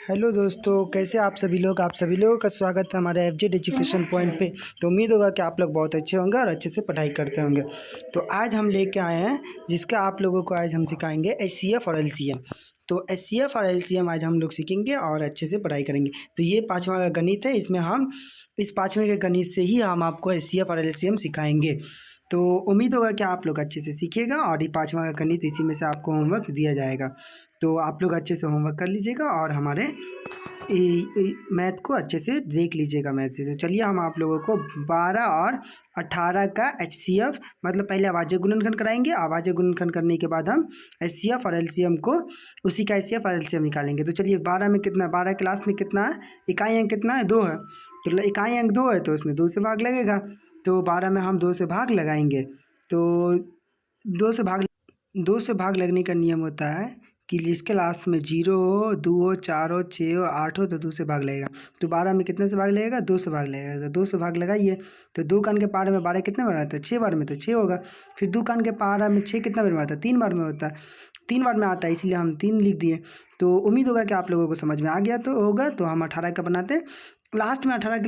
Hello दोस्तों, कैसे आप सभी लोग। आप सभी लोगों का स्वागत है हमारे एफजेड एजुकेशन पॉइंट पे। तो उम्मीद होगा कि आप लोग बहुत अच्छे होंगे और अच्छे से पढ़ाई करते होंगे। तो आज हम लेके आए हैं जिसका आप लोगों को आज हम सिखाएंगे एचसीएफ और एलसीएम। तो एचसीएफ और एलसीएम आज हम लोग सीखेंगे और अच्छे से पढ़ाई करेंगे। तो ये 5वां का गणित है, इसमें हम इस 5वें के गणित से ही हम आपको एचसीएफ और एलसीएम सिखाएंगे। तो उम्मीद होगा कि आप लोग अच्छे से सीखिएगा और ये 5वां का गणित इसी में से आपको होमवर्क दिया जाएगा। तो आप लोग अच्छे से होमवर्क कर लीजिएगा और हमारे मैथ को अच्छे से देख लीजिएगा मैथ से। तो चलिए हम आप लोगों को 12 और 18 का एचसीएफ मतलब पहले आवाज़ गुणनखंड कराएंगे। आवाज़ गुणनखंड करने के बाद हम एचसीएफ और एलसीएम को उसी का एचसीएफ और एलसीएम निकालेंगे। तो चलिए 12 में कितना, 12 क्लास में कितना है, इकाई अंक कितना है, 2 है। तो इकाई अंक 2 है तो उसमें 2 से भाग लगेगा। तो 12 में हम 2 से भाग लगाएंगे। तो 2 से भाग लगने का नियम होता है कि जिसके लास्ट में 0 हो, 2 हो, 4 हो, 6 हो, 8 हो तो 2 से भाग लगेगा। तो 12 में कितने से भाग लगेगा, 2 से भाग लगेगा। तो 2 से भाग लगाइए। तो 2 कान के पारे में 12 कितने बार आता है, 6 बार में, तो 6 होगा। फिर 2 कान के पारा में 6 कितना बार में आता है, 3 बार में होता है, 3 बार में आता है, इसीलिए हम 3 लिख दिए। तो उम्मीद होगा कि आप लोगों को समझ में आ गया तो होगा। तो हम 18 का बनाते हैं। लास्ट में 18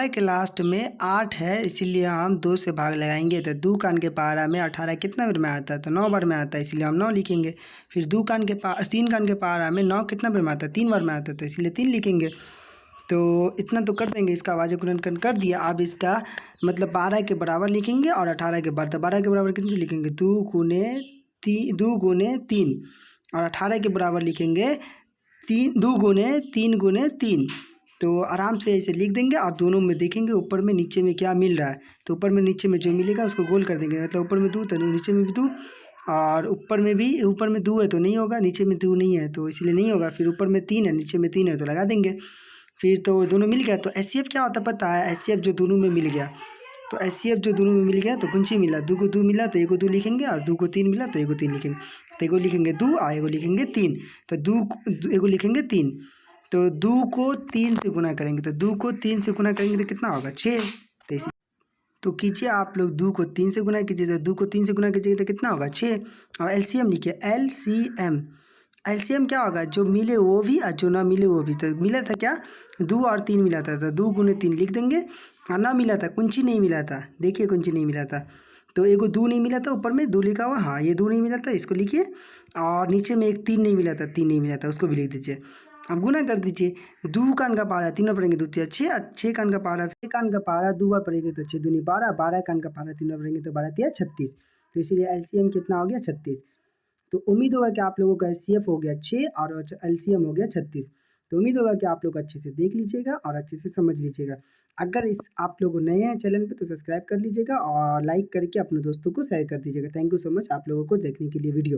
के लास्ट में 8 है, इसीलिए हम 2 से भाग लगाएंगे। तो 2 कान के पारा में 18 कितना बार में आता है, तो 9 बार में आता है, इसलिए हम 9 लिखेंगे। फिर 3 कान के पारा में 9 कितना बार में आता है, 3 बार में आता है, तो इसलिए 3 लिखेंगे। तो इतना तो कर देंगे। इसका आवाज़ गुणनखंड कर दिया। अब इसका मतलब 12 के बराबर लिखेंगे और 18 के बराबर। 12 के बराबर कितने लिखेंगे, 2 गुने 3 और 18 के बराबर लिखेंगे 2 गुने 3 तो आराम से ऐसे लिख देंगे। आप दोनों में देखेंगे ऊपर में नीचे में क्या मिल रहा है। तो ऊपर में नीचे में जो मिलेगा उसको गोल कर देंगे। मतलब ऊपर में 2 तो नीचे में भी 2 और ऊपर में 2 है तो नहीं होगा, नीचे में 2 नहीं है तो इसलिए नहीं होगा। फिर ऊपर में 3 है, नीचे में 3 है तो लगा देंगे। फिर तो दोनों मिल गया। तो एचसीएफ क्या होता है पता है, एचसीएफ जो दोनों में मिल गया। तो एचसीएफ जो दोनों में मिल गया तो कुंची मिला, 2 को 2 मिला तो 1 को 2 लिखेंगे और 2 को 3 मिला तो 1 को 3 लिखेंगे। तो 1 को लिखेंगे 2 और 1 को लिखेंगे 3। तो 1 को लिखेंगे 3। तो 2 को 3 से गुना करेंगे। तो 2 को 3 से गुना करेंगे तो कितना होगा, 6। तो इसी तो कीजिए आप लोग 2 को 3 से गुना कीजिए। तो 2 को 3 से गुना कीजिए तो कितना होगा, 6। और एलसीएम लिखिए, एलसीएम। एलसीएम क्या होगा, जो मिले वो भी और जो ना मिले वो भी। तो मिला था क्या, 2 और 3 मिला था, तो 2 गुने 3 लिख देंगे। और ना मिला था, कुंची नहीं मिला था, देखिए कुंची नहीं मिला था। तो एगो 2 नहीं मिला था, ऊपर में 2 लिखा हुआ, हाँ ये 2 नहीं मिला था, इसको लिखिए। और नीचे में एक 3 नहीं मिला था, 3 नहीं मिला था, उसको भी लिख दीजिए। अब गुना कर दीजिए। 2 कान का पारा 3 बार पढ़ेंगे, 2 तिया 6, 6 कान का पारा 2 बार पढ़ेंगे तो 6 दूनी 12, 12 कान का पारा 3 बार पढ़ेंगे तो 12 तिया 36। तो इसीलिए एलसीएम कितना हो गया, 36। तो उम्मीद होगा कि आप लोगों का एचसीएफ हो गया 6 और एलसीएम हो गया 36। तो उम्मीद होगा कि आप लोग अच्छे से देख लीजिएगा और अच्छे से समझ लीजिएगा। अगर इस आप लोग नए हैं चैनल पे तो सब्सक्राइब कर लीजिएगा और लाइक करके अपने दोस्तों को शेयर कर दीजिएगा। थैंक यू सो मच आप लोगों को देखने के लिए वीडियो।